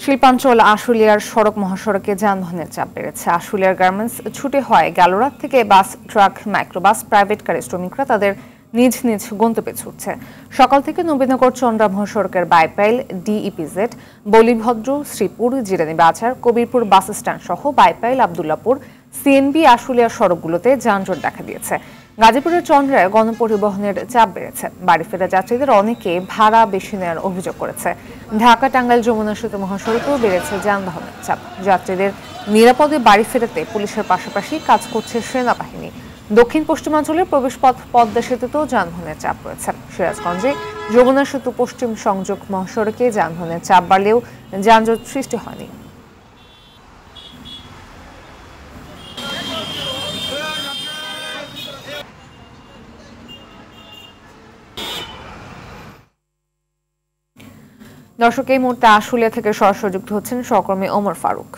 শিল্পাঞ্চল আশুলিয়ার সড়ক মহাসড়কে যানবাহনের চাপ বেড়েছে। আশুলিয়ার গার্মেন্টস ছুটি হয় গেল রাত থেকে বাস, ট্রাক, মাইক্রোবাস, প্রাইভেট কারের শ্রমিকরা তাদের নিজ নিজ গন্তব্যে ছুটছে। সকাল থেকে নবীনগর চন্দ্রা মহাসড়কের বাইপাইল, ডিইপিজেড, বলিভদ্র, শ্রীপুর, জিরানি বাজার, কবিরপুর বাস স্ট্যান্ড সহ বাইপাইল, আবদুল্লাপুর, সিএনবি, আশুলিয়ার সড়কগুলোতে যানজট দেখা দিয়েছে। গাজীপুরের চন্দ্রায় গণপরিবহনের চাপ বেড়েছে। বাড়ি ফেরা যাত্রীদের অনেকে ভাড়া বেশি নেওয়ার অভিযোগ করেছে। ঢাকা টাঙ্গাইল যমুনা সেতু মহাসড়কেও বেড়েছে যানবাহনের চাপ। যাত্রীদের নিরাপদে বাড়ি ফেরাতে পুলিশের পাশাপাশি কাজ করছে সেনাবাহিনী। দক্ষিণ পশ্চিমাঞ্চলের প্রবেশপথ পদ্মা সেতুতেও যানবাহনের চাপ রয়েছে। সিরাজগঞ্জে যমুনা সেতু পশ্চিম সংযোগ মহাসড়কে যানবাহনের চাপ বাড়লেও যানজট সৃষ্টি হয়নি। দর্শক, এই মুহূর্তে আশুলিয়া থেকে সরাসরি যুক্ত হচ্ছেন সহকর্মী ওমর ফারুক।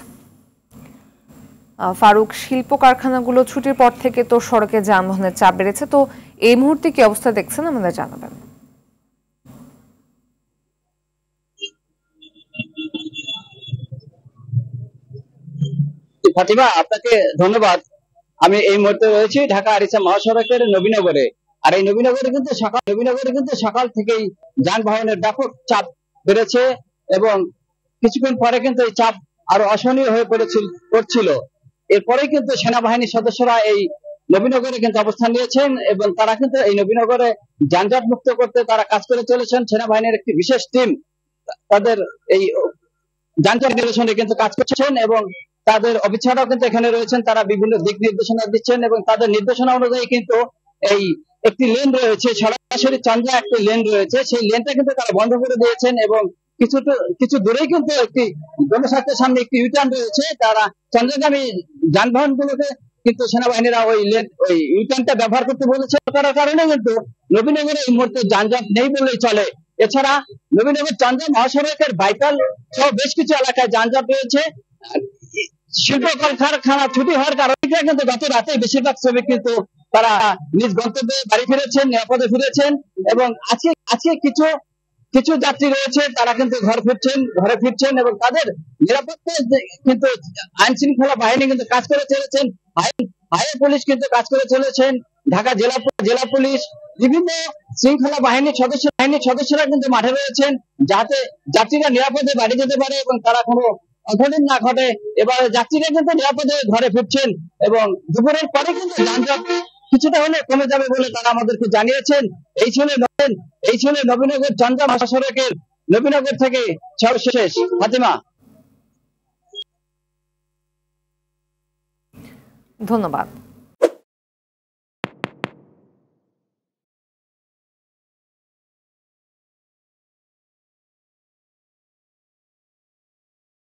ফারুক, শিল্প কারখানাগুলো ছুটির পর থেকে তো সড়কে যানবাহনের চাপ বেড়েছে, তো এই মুহূর্তে কি অবস্থা দেখছেন আমাদের জানাবেন। ফাতিমা, আপনাকে ধন্যবাদ। আমি এই মুহূর্তে রয়েছি ঢাকা আরিচা মহাসড়কের নবীনগরে। আর এই নবীনগরে কিন্তু সকাল থেকেই যানবাহনের ব্যাপক চাপ বেড়েছে এবং কিছুক্ষণ পরে কিন্তু এই চাপ আরো অসহনীয় হয়ে পড়ছিল। এরপরে কিন্তু সেনাবাহিনীর সদস্যরা এই নবীনগরে কিন্তু অবস্থান নিয়েছেন এবং তারা কিন্তু এই নবীনগরে যানজট মুক্ত করতে তারা কাজ করে চলেছেন। সেনাবাহিনীর একটি বিশেষ টিম তাদের এই যানজট নিরসনে কিন্তু কাজ করছেন এবং তাদের অফিসাররাও কিন্তু এখানে রয়েছেন। তারা বিভিন্ন দিক নির্দেশনা দিচ্ছেন এবং তাদের নির্দেশনা অনুযায়ী কিন্তু এই একটি লেন রয়েছে, সরাসরি চন্দ্রা একটি লেন রয়েছে, সেই লেনটা কিন্তু তারা বন্ধ করে দিয়েছেন এবং কিছু দূরেই কিন্তু একটি জনস্বাস্থ্যের সামনে একটি ইউটার্ন রয়েছে। তারা চন্দ্রগামী যানবাহন গুলোকে কিন্তু সেনাবাহিনীরা ওই ইউটার্নটা ব্যবহার করতে বলেছে। করার কারণে কিন্তু নবীনগরে এই মুহূর্তে যানজট নেই বললেই চলে। এছাড়া নবীনগর চন্দ্রা মহাসড়কের বাইপাল সহ বেশ কিছু এলাকায় যানজট রয়েছে। শিল্প কারখানা ছুটি হওয়ার কারণে কিন্তু গত রাতে বেশিরভাগ শ্রমিক কিন্তু তারা নিজ গন্তব্যে বাড়ি ফিরেছেন, নিরাপদে ফিরেছেন এবং আজকে কিছু যাত্রী রয়েছে তারা কিন্তু ঘরে ফিরছেন এবং তাদের নিরাপত্তায় কিন্তু আইন শৃঙ্খলা বাহিনী কিন্তু কাজ করে চলেছেন। হাইওয়ে পুলিশ কিন্তু কাজ করে চলেছেন। ঢাকা জেলা পুলিশ, বিভিন্ন শৃঙ্খলা বাহিনীর সদস্যরা কিন্তু মাঠে রয়েছেন যাতে যাত্রীরা নিরাপদে বাড়ি যেতে পারে এবং তারা কোনো অঘটন না ঘটে। এবার যাত্রীরা কিন্তু নিরাপদে ঘরে ফিরছেন এবং দুপুরের পরে কিন্তু যানজট কিছুটা হলে কমে যাবে বলে তারা আমাদেরকে জানিয়েছেন। এই ছিল নবীনগর চন্দ্রা মহাসড়কের নবীনগর থেকে সর্বশেষ। ফাতিমা, ধন্যবাদ।